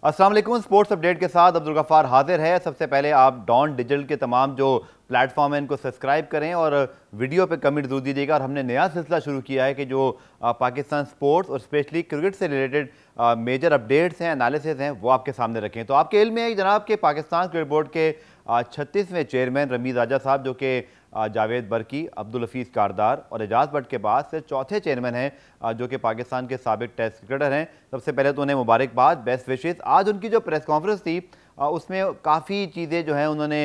अस्सलाम वालेकुम। Sports update के साथ अब्दुल गफ्फार हाजिर है। सबसे पहले आप डॉन डिजिटल के तमाम जो प्लेटफॉर्म हैं इनको सब्सक्राइब करें और वीडियो पे कमेंट जरूर दीजिएगा। और हमने नया सिलसिला शुरू किया है कि जो पाकिस्तान स्पोर्ट्स और स्पेशली क्रिकेट से रिलेटेड मेजर अपडेट्स हैं, एनालिसिस हैं, वो आपके सामने रखें। तो आपके इल्म में है जनाब के पाकिस्तान क्रिकेट बोर्ड के 36वें चेयरमैन रमीज़ राजा साहब, जो कि जावेद बरकी, अब्दुल हफीज़ कारदार और एजाज भट्ट के बाद से चौथे चेयरमैन हैं, जो कि पाकिस्तान के साबिक टेस्ट क्रिकेटर हैं। सबसे पहले तो उन्हें मुबारकबाद, बेस्ट विशेज़। आज उनकी जो प्रेस कॉन्फ्रेंस थी उसमें काफ़ी चीज़ें जो हैं उन्होंने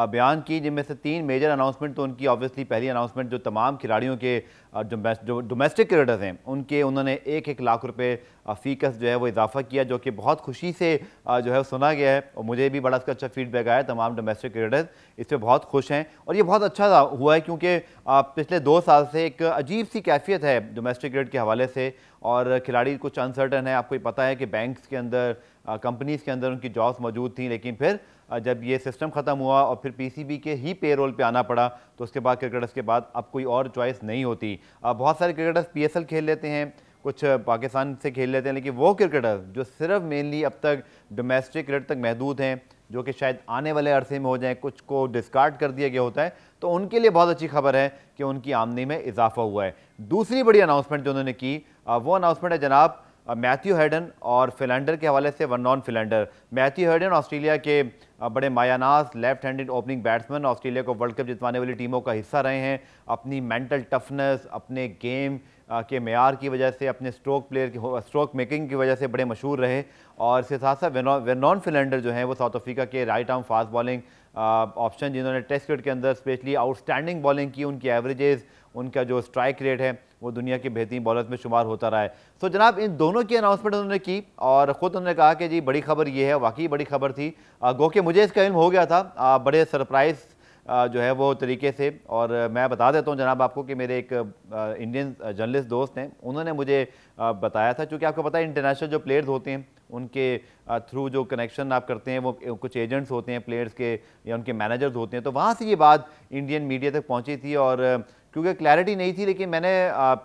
बयान की, जिनमें से 3 मेजर अनाउंसमेंट। तो उनकी ऑब्वियसली पहली अनाउंसमेंट जो तमाम खिलाड़ियों के जो डोमेस्टिक क्रिकेटर्स हैं उनके उन्होंने 1-1 लाख रुपए फ़ीकस जो है वो इजाफा किया, जो कि बहुत खुशी से जो है सुना गया है। और मुझे भी बड़ा अच्छा फीडबैक आया, तमाम डोमेस्टिक क्रिकेटर्स इस पर बहुत खुश हैं। और ये बहुत अच्छा हुआ है क्योंकि पिछले 2 साल से एक अजीब सी कैफियत है डोमेस्टिक क्रिकेट के हवाले से, और खिलाड़ी कुछ अनसर्टन है। आपको पता है कि बैंक्स के अंदर, कंपनीज़ के अंदर उनकी जॉब्स मौजूद थी, लेकिन फिर जब ये सिस्टम ख़त्म हुआ और फिर पीसीबी के ही पेरोल पे आना पड़ा, तो उसके बाद क्रिकेटर्स के बाद अब कोई और चॉइस नहीं होती। बहुत सारे क्रिकेटर्स पीएसएल खेल लेते हैं, कुछ पाकिस्तान से खेल लेते हैं, लेकिन वो क्रिकेटर्स जो सिर्फ मेनली अब तक डोमेस्टिक क्रिकेट तक महदूद हैं, जो कि शायद आने वाले अरसे में हो जाएं, कुछ को डिस्कार्ड कर दिया गया होता है, तो उनके लिए बहुत अच्छी खबर है कि उनकी आमदनी में इजाफा हुआ है। दूसरी बड़ी अनाउंसमेंट जो उन्होंने की वो अनाउंसमेंट है जनाब मैथ्यू हेडन और फिलेंडर के हवाले से। Vernon Philander Matthew Hayden Australia के बड़े मायानाज left handed opening batsman, Australia को वर्ल्ड कप जितवाने वाली टीमों का हिस्सा रहे हैं। अपनी मेंटल टफनेस, अपने गेम के मेयार की वजह से, अपने स्ट्रोक मेकिंग की वजह से बड़े मशहूर रहे। और इसके साथ साथ वर्नॉन फिलेंडर जो हैं वो साउथ अफ्रीका के right arm fast bowling option, जिन्होंने टेस्ट क्रिकेट के अंदर स्पेशली आउटस्टैंडिंग बॉलिंग की। उनकी एवरेजेस, उनका जो स्ट्राइक रेट है वो दुनिया के बेहतरीन बॉलर्स में शुमार होता रहा है। तो जनाब इन दोनों की अनाउंसमेंट उन्होंने की और ख़ुद उन्होंने कहा कि जी बड़ी खबर ये है। वाकई बड़ी खबर थी, गो कि मुझे इसका इल्म हो गया था बड़े सरप्राइज़ जो है वो तरीके से। और मैं बता देता हूँ जनाब आपको कि मेरे एक इंडियन जर्नलिस्ट दोस्त हैं, उन्होंने मुझे बताया था, क्योंकि आपको पता है इंटरनेशनल जो प्लेयर्स होते हैं उनके थ्रू जो कनेक्शन आप करते हैं वो कुछ एजेंट्स होते हैं प्लेयर्स के या उनके मैनेजर्स होते हैं, तो वहाँ से ये बात इंडियन मीडिया तक पहुँची थी। और क्योंकि क्लैरिटी नहीं थी, लेकिन मैंने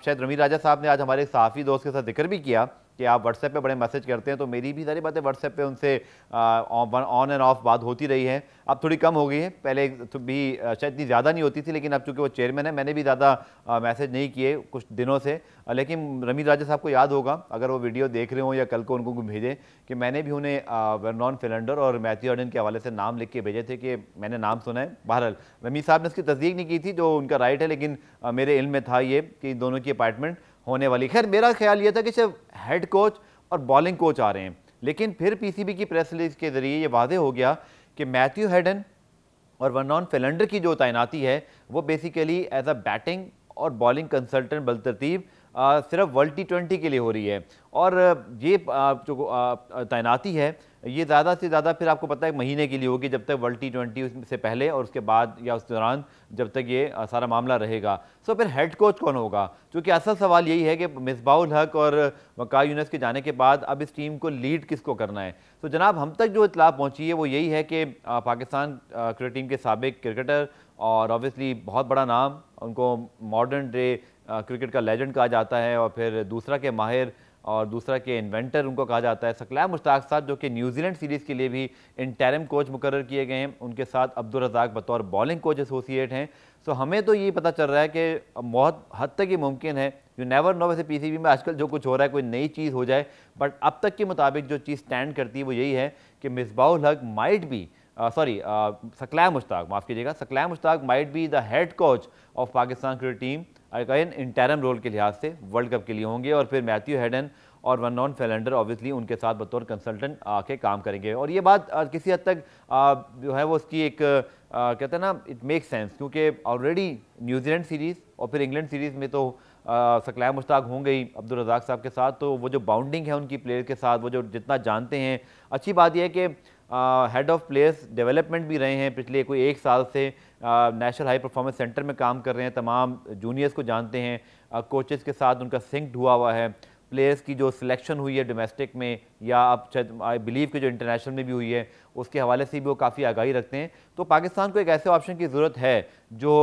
शायद रमीज़ राजा साहब ने आज हमारे एक सहाफ़ी दोस्त के साथ जिक्र भी किया कि आप व्हाट्सएप पे बड़े मैसेज करते हैं, तो मेरी भी सारी बातें व्हाट्सएप पे उनसे ऑन एंड ऑफ बात होती रही है। अब थोड़ी कम हो गई है, पहले तो भी शायद इतनी ज़्यादा नहीं होती थी, लेकिन अब चूँकि वो चेयरमैन है मैंने भी ज़्यादा मैसेज नहीं किए कुछ दिनों से। लेकिन रमीज़ राजा साहब को याद होगा, अगर वो वीडियो देख रहे हो या कल को उनको भेजें, कि मैंने भी उन्हें वर्नॉन फिलेंडर और मैथ्यू हेडन के हवाले से नाम लिख के भेजे थे कि मैंने नाम सुना है। बहरहाल रमीज़ साहब ने उसकी तस्दीक नहीं की थी, जो उनका राइट है, लेकिन मेरे इल्म में था ये कि दोनों की अपॉइंटमेंट होने वाली। खैर मेरा ख्याल ये था कि सिर्फ हेड कोच और बॉलिंग कोच आ रहे हैं, लेकिन फिर पीसीबी की प्रेस रिलीज के जरिए ये वाज़ेह हो गया कि मैथ्यू हेडन और वर्नॉन फिलेंडर की जो तैनाती है वो बेसिकली एज अ बैटिंग और बॉलिंग कंसल्टेंट बलतरतीब सिर्फ वर्ल्ड T20 के लिए हो रही है। और ये जो तैनाती है ये ज़्यादा से ज़्यादा फिर आपको पता है महीने के लिए होगी, जब तक वर्ल्ड T20 से पहले और उसके बाद या उस दौरान जब तक ये सारा मामला रहेगा। सो फिर हेड कोच कौन होगा, क्योंकि असल सवाल यही है कि मिसबाहुल हक और वक़ार यूनुस के जाने के बाद अब इस टीम को लीड किसको करना है। तो जनाब हम तक जो इत्तला पहुँची है वो यही है कि पाकिस्तान क्रिकेट टीम के साबिक क्रिकेटर और ऑब्वियसली बहुत बड़ा नाम, उनको मॉडर्न डे क्रिकेट का लेजेंड कहा जाता है, और फिर दूसरा के माहिर और दूसरा के इन्वेंटर उनको कहा जाता है सकलैम मुश्ताक साहब, जो कि न्यूजीलैंड सीरीज़ के लिए भी इंटरिम कोच मुकर्रर किए गए हैं। उनके साथ अब्दुल रज़ाक बतौर बॉलिंग कोच एसोसिएट हैं। सो हमें तो ये पता चल रहा है कि बहुत हद तक ये मुमकिन है, यू नेवर नो, वैसे पीसीबी में आजकल जो कुछ हो रहा है कोई नई चीज़ हो जाए, बट अब तक के मुताबिक जो चीज़ स्टैंड करती है वो यही है कि मिसबाहुल हक माइट बी सकलैम मुश्ताक, माफ़ कीजिएगा, Saqlain Mushtaq might be the head coach of Pakistan cricket team again interim role के लिहाज से वर्ल्ड कप के लिए होंगे। और फिर मैथ्यू हेडन और वर्नॉन फिलेंडर ऑब्वियसली उनके साथ बतौर कंसल्टेंट आके काम करेंगे। और ये बात किसी हद तक जो है वो उसकी एक कहते हैं ना, इट मेक सेंस, क्योंकि ऑलरेडी न्यूजीलैंड सीरीज़ और फिर इंग्लैंड सीरीज़ में तो सकलैम मुश्ताक होंगे ही अब्दुल रज़ाक साहब के साथ, तो वो जो बाउंडिंग है उनकी प्लेयर के साथ, वो जो जितना जानते हैं। अच्छी बात यह है कि हेड ऑफ प्लेयर्स डेवलपमेंट भी रहे हैं पिछले कोई 1 साल से, नेशनल हाई परफॉर्मेंस सेंटर में काम कर रहे हैं, तमाम जूनियर्स को जानते हैं, कोचेस के साथ उनका सिंक्ड हुआ है। प्लेयर्स की जो सिलेक्शन हुई है डोमेस्टिक में या आप शायद आई बिलीव कि जो इंटरनेशनल में भी हुई है, उसके हवाले से भी वो काफ़ी आगाही रखते हैं। तो पाकिस्तान को एक ऐसे ऑप्शन की ज़रूरत है जो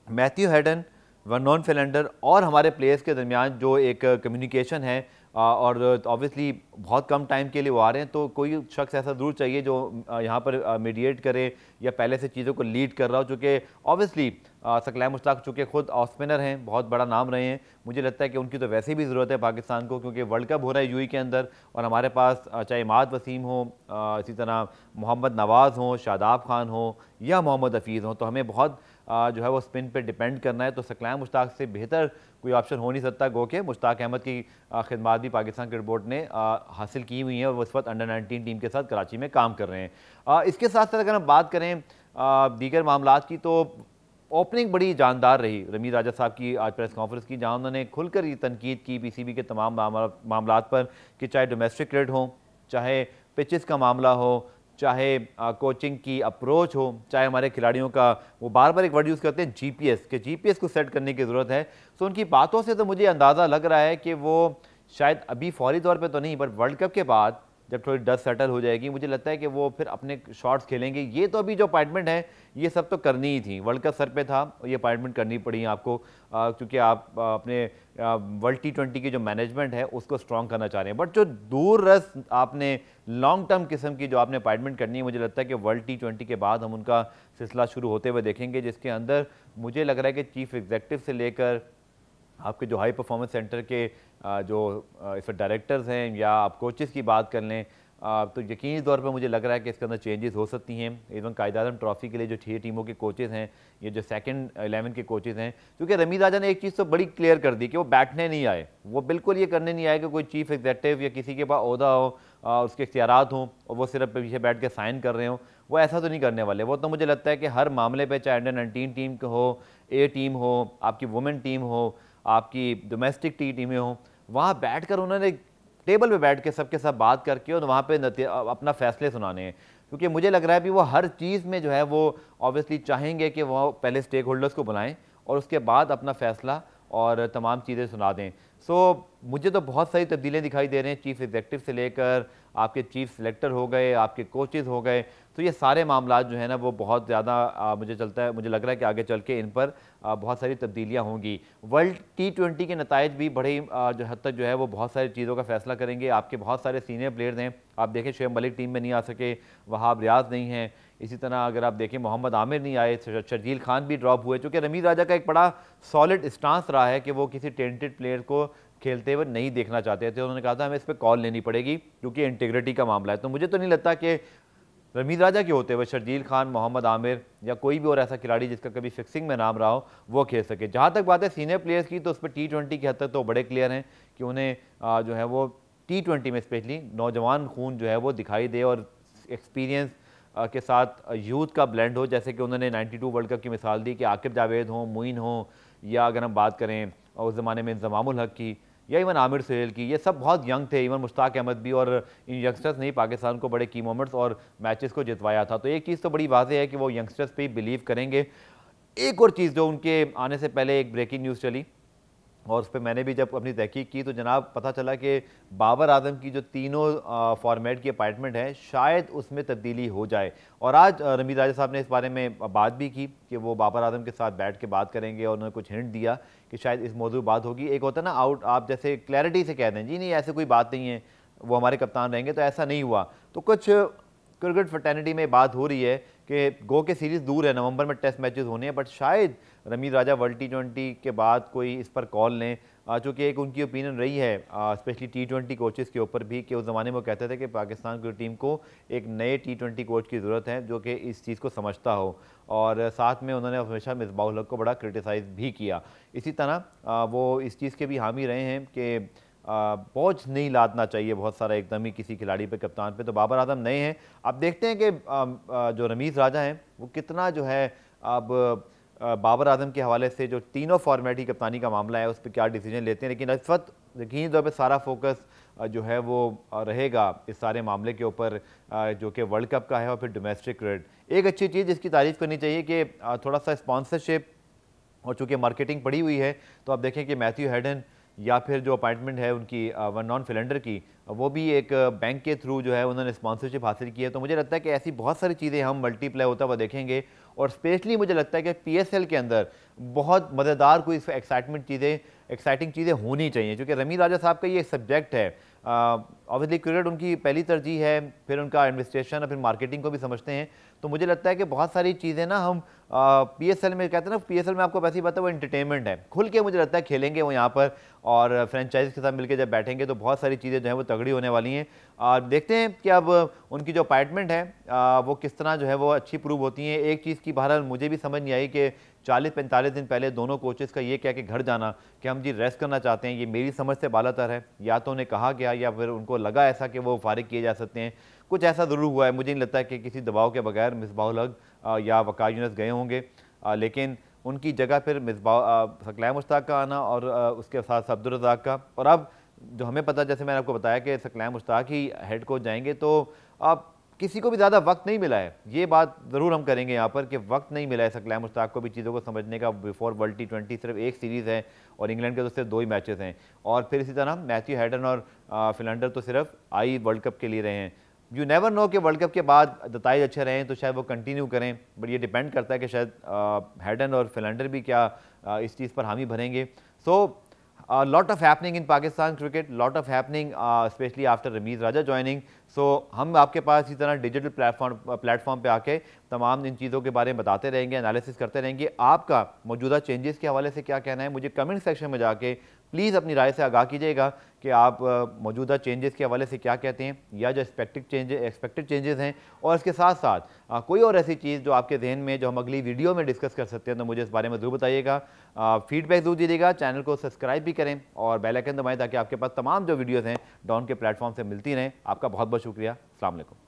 मैथ्यू हेडन, वर्नॉन फिलेंडर और हमारे प्लेयर्स के दरमियान जो एक कम्युनिकेशन है और ऑब्वियसली बहुत कम टाइम के लिए वो आ रहे हैं, तो कोई शख्स ऐसा ज़रूर चाहिए जो यहाँ पर मीडिएट करे या पहले से चीज़ों को लीड कर रहा हो, चूँकि ऑब्वियसली सकलैन मुश्ताक चूँकि खुद ऑफ स्पिनर हैं, बहुत बड़ा नाम रहे हैं, मुझे लगता है कि उनकी तो वैसे भी ज़रूरत है पाकिस्तान को, क्योंकि वर्ल्ड कप हो रहा है यूएई के अंदर और हमारे पास चाहे इमाद वसीम हो, इसी तरह मोहम्मद नवाज़ हो, शादाब खान हो या मोहम्मद हफीज़ हो, तो हमें बहुत जो है वो स्पिन पे डिपेंड करना है। तो सकलैन मुश्ताक से बेहतर कोई ऑप्शन हो नहीं सकता, गो के मुश्ताक अहमद की खिदमत भी पाकिस्तान क्रिकेट बोर्ड ने हासिल की हुई हैं और वो इस वक्त अंडर 19 टीम के साथ कराची में काम कर रहे हैं। इसके साथ साथ अगर हम बात करें दीगर मामलात की, तो ओपनिंग बड़ी जानदार रही रमीज़ राजा साहब की आज प्रेस कॉन्फ्रेंस की, जहां उन्होंने खुलकर ये तनकीद की पीसीबी के तमाम मामलात पर कि चाहे डोमेस्टिक क्रिकेट हो, चाहे पिचेस का मामला हो, चाहे कोचिंग की अप्रोच हो, चाहे हमारे खिलाड़ियों का, वो बार बार एक वर्ड यूज़ करते हैं जीपीएस, कि जीपीएस को सेट करने की ज़रूरत है। तो उनकी बातों से तो मुझे अंदाज़ा लग रहा है कि वो शायद अभी फौरी तौर पे तो नहीं, बट वर्ल्ड कप के बाद जब थोड़ी डस्ट सेटल हो जाएगी, मुझे लगता है कि वो फिर अपने शॉट्स खेलेंगे। ये तो अभी जो अपॉइंटमेंट है ये सब तो करनी ही थी, वर्ल्ड कप सर पे था, ये अपॉइंटमेंट करनी पड़ी आपको, क्योंकि आप अपने वर्ल्ड T20 की जो मैनेजमेंट है उसको स्ट्रॉन्ग करना चाह रहे हैं। बट जो दूर रस आपने लॉन्ग टर्म किस्म की जो आपने अपॉइंटमेंट करनी है, मुझे लगता है कि वर्ल्ड T20 के बाद हम उनका सिलसिला शुरू होते हुए देखेंगे, जिसके अंदर मुझे लग रहा है कि चीफ एग्जेक्टिव से लेकर आपके जो हाई परफॉर्मेंस सेंटर के जो इस डायरेक्टर्स हैं या आप कोचेस की बात कर लें, तो यकीनी तौर पर मुझे लग रहा है कि इसके अंदर चेंजेस हो सकती हैं। इवन कायद-ए-आज़म ट्रॉफी के लिए जो 6 टीमों के कोचेज़ हैं, ये जो सेकंड 11 के कोचेज़ हैं, क्योंकि रमीज़ राजा ने एक चीज़ तो बड़ी क्लियर कर दी कि वो बैठने नहीं आए, वो बिल्कुल ये करने नहीं आए कि कोई चीफ एग्जेक्टिव या किसी के पास ओहदा हो, उसके इख्तियारात हों और वो सिर्फ पीछे बैठ के साइन कर रहे हों, वो ऐसा तो नहीं करने वाले। वो तो मुझे लगता है कि हर मामले पर, चाहे अंडर 19 टीम हो, ए टीम हो, आपकी वुमेन टीम हो, आपकी डोमेस्टिक टीमें हों, वहाँ बैठकर उन्होंने टेबल पे बैठ के सबके साथ बात करके और वहाँ पे अपना फैसले सुनाने हैं। क्योंकि मुझे लग रहा है भी वो हर चीज़ में जो है वो ऑब्वियसली चाहेंगे कि वो पहले स्टेक होल्डर्स को बुलाएं और उसके बाद अपना फैसला और तमाम चीज़ें सुना दें। सो मुझे तो बहुत सारी तब्दीलियाँ दिखाई दे रहे हैं, चीफ एग्जेक्टिव से लेकर आपके चीफ सेलेक्टर हो गए, आपके कोचेज़ हो गए, तो ये सारे मामला जो है ना वो बहुत ज़्यादा मुझे लग रहा है कि आगे चल के इन पर बहुत सारी तब्दीलियाँ होंगी। वर्ल्ड T20 के नताइज भी बड़े जो हद तक जो है वो बहुत सारी चीज़ों का फैसला करेंगे। आपके बहुत सारे सीनियर प्लेयर्स हैं, आप देखें शुएब मलिक टीम में नहीं आ सके, वहाब रियाज नहीं हैं, इसी तरह अगर आप देखें मोहम्मद आमिर नहीं आए, शर्जील खान भी ड्रॉप हुए, चूँकि रमीज़ राजा का एक बड़ा सॉलिड स्टांस रहा है कि वो किसी टेंटेड प्लेयर को खेलते हुए नहीं देखना चाहते थे। उन्होंने कहा था हमें इस पर कॉल लेनी पड़ेगी क्योंकि इंटीग्रिटी का मामला है। तो मुझे तो नहीं लगता कि रमीज़ राजा के होते हुए शर्जील खान, मोहम्मद आमिर या कोई भी और ऐसा खिलाड़ी जिसका कभी फिक्सिंग में नाम रहा हो वो खेल सके। जहाँ तक बात है सीनियर प्लेयर्स की, तो उस पर T20 की हद तक तो बड़े क्लियर हैं कि उन्हें जो है वो T20 में स्पेशली नौजवान खून जो है वो दिखाई दे और एक्सपीरियंस के साथ यूथ का ब्लेंड हो, जैसे कि उन्होंने 92 वर्ल्ड कप की मिसाल दी कि आकिब जावेद हों, मुइन हों, या अगर हम बात करें उस ज़माने में इंज़मामुल हक की या इवन आमिर सुहेल की, ये सब बहुत यंग थे, इवन मुश्ताक अहमद भी, और इन यंगस्टर्स ने ही पाकिस्तान को बड़े की मोमेंट्स और मैचेस को जितवाया था। तो एक चीज़ तो बड़ी वाज़ेह है कि वो यंगस्टर्स पे ही बिलीव करेंगे। एक और चीज़ जो उनके आने से पहले एक ब्रेकिंग न्यूज़ चली और उस पर मैंने भी जब अपनी तहकीक की तो जनाब पता चला कि बाबर आजम की जो तीनों फॉर्मेट की अपॉइंटमेंट है शायद उसमें तब्दीली हो जाए। और आज रमीज़ राजा साहब ने इस बारे में बात भी की कि वो बाबर आजम के साथ बैठ के बात करेंगे और उन्होंने कुछ हिंट दिया कि शायद इस मौजूद बात होगी। एक होता है ना आउट, आप जैसे क्लैरिटी से कह दें जी नहीं ऐसे कोई बात नहीं है, वो हमारे कप्तान रहेंगे, तो ऐसा नहीं हुआ। तो कुछ क्रिकेट फर्टैनिटी में बात हो रही है कि गो के सीरीज़ दूर है, नवंबर में टेस्ट मैचेस होने हैं, बट शायद रमीज़ राजा वर्ल्ड T20 के बाद कोई इस पर कॉल लें, चूँकि एक उनकी ओपिनियन रही है स्पेशली T20 कोचेज़ के ऊपर भी कि उस ज़माने में वो कहते थे कि पाकिस्तान की टीम को एक नए T20 कोच की ज़रूरत है जो कि इस चीज़ को समझता हो, और साथ में उन्होंने हमेशा मिसबाह-उल हक को बड़ा क्रिटिसाइज़ भी किया। इसी तरह वो इस चीज़ के भी हामी रहे हैं कि बोझ नहीं लादना चाहिए बहुत सारा एकदम ही किसी खिलाड़ी पे, कप्तान पे। तो बाबर आजम नए हैं, अब देखते हैं कि जो रमीज़ राजा हैं वो कितना जो है अब बाबर आजम के हवाले से जो तीनों फॉर्मेट की कप्तानी का मामला है उस पर क्या डिसीजन लेते हैं। लेकिन इस वक्त यकीनी तौर पर सारा फोकस जो है वो रहेगा इस सारे मामले के ऊपर जो कि वर्ल्ड कप का है और फिर डोमेस्टिक क्रिकेट। एक अच्छी चीज़ जिसकी तारीफ़ करनी चाहिए कि थोड़ा सा स्पॉन्सरशिप और चूँकि मार्केटिंग पड़ी हुई है, तो आप देखें कि मैथ्यू हेडन या फिर जो अपॉइंटमेंट है उनकी वन नॉन फिलेंडर की, वो भी एक बैंक के थ्रू जो है उन्होंने स्पॉन्सरशिप हासिल की है। तो मुझे लगता है कि ऐसी बहुत सारी चीज़ें हम मल्टीप्लाई होता हुआ देखेंगे, और स्पेशली मुझे लगता है कि PSL के अंदर बहुत मज़ेदार कोई एक्साइटमेंट चीज़ें एक्साइटिंग चीज़ें होनी चाहिए, क्योंकि रमीज़ राजा साहब का ये सब्जेक्ट है। ऑब्वियसली क्रिकेट उनकी पहली तरजीह है, फिर उनका एडमिनिस्ट्रेशन और फिर मार्केटिंग को भी समझते हैं। तो मुझे लगता है कि बहुत सारी चीज़ें ना हम PSL में कहते हैं ना, PSL में आपको वैसे ही पता है वो एंटरटेनमेंट है, खुल के मुझे लगता है खेलेंगे वो यहाँ पर, और फ्रेंचाइज के साथ मिलकर जब बैठेंगे तो बहुत सारी चीज़ें जो है वो तगड़ी होने वाली हैं। और देखते हैं कि अब उनकी जो अपॉइंटमेंट है वो किस तरह जो है वो अच्छी प्रूव होती हैं। एक चीज़ की बहरहाल मुझे भी समझ नहीं आई कि 40-45 दिन पहले दोनों कोचेस का ये कह के घर जाना कि हम जी रेस्ट करना चाहते हैं, ये मेरी समझ से बालातर है। या तो उन्हें कहा गया या फिर उनको लगा ऐसा कि वो फारिग किए जा सकते हैं, कुछ ऐसा ज़रूर हुआ है। मुझे नहीं लगता है कि किसी दबाव के बगैर मिसबाहुल हक या वक़ार यूनुस गए होंगे, लेकिन उनकी जगह फिर सकलैन मुश्ताक का आना और उसके साथ अब्दुल रज़ाक का, और अब जो हमें पता, जैसे मैंने आपको बताया कि सकलैन मुश्ताक ही हेड कोच जाएंगे, तो अब किसी को भी ज़्यादा वक्त नहीं मिला है। ये बात ज़रूर हम करेंगे यहाँ पर कि वक्त नहीं मिला है सकलैन मुश्ताक को भी चीज़ों को समझने का। बिफोर वर्ल्ड T20 सिर्फ एक सीरीज़ है और इंग्लैंड के तो सिर्फ 2 ही मैचेस हैं, और फिर इसी तरह मैथ्यू हैडन और फिलंडर तो सिर्फ आई वर्ल्ड कप के लिए रहे हैं। यू नेवर नो कि वर्ल्ड कप के बाद नताइज अच्छे रहें तो शायद वो कंटिन्यू करें, बट ये डिपेंड करता है कि शायद हैडन और फिलंडर भी क्या इस चीज़ पर हामी भरेंगे। सो lot of happening in Pakistan cricket, lot of happening especially after Ramiz Raja joining. So हम आपके पास इसी तरह डिजिटल प्लेटफॉर्म पे आके तमाम इन चीज़ों के बारे में बताते रहेंगे, एनालिसिस करते रहेंगे। आपका मौजूदा चेंजेस के हवाले से क्या कहना है, मुझे कमेंट सेक्शन में जाके प्लीज़ अपनी राय से आगाह कीजिएगा कि आप मौजूदा चेंजेस के हवाले से क्या कहते हैं, या जो एक्सपेक्टेड चेंजेस हैं, और इसके साथ साथ कोई और ऐसी चीज़ जो आपके जहन में जो हम अगली वीडियो में डिस्कस कर सकते हैं, तो मुझे इस बारे में ज़रूर बताइएगा। फीडबैक ज़रूर दीजिएगा, चैनल को सब्सक्राइब भी करें और बेल आइकन दबाएं ताकि आपके पास तमाम जो वीडियोज़ हैं डॉन के प्लेटफॉर्म से मिलती रहें। आपका बहुत बहुत शुक्रिया। अस्सलाम वालेकुम।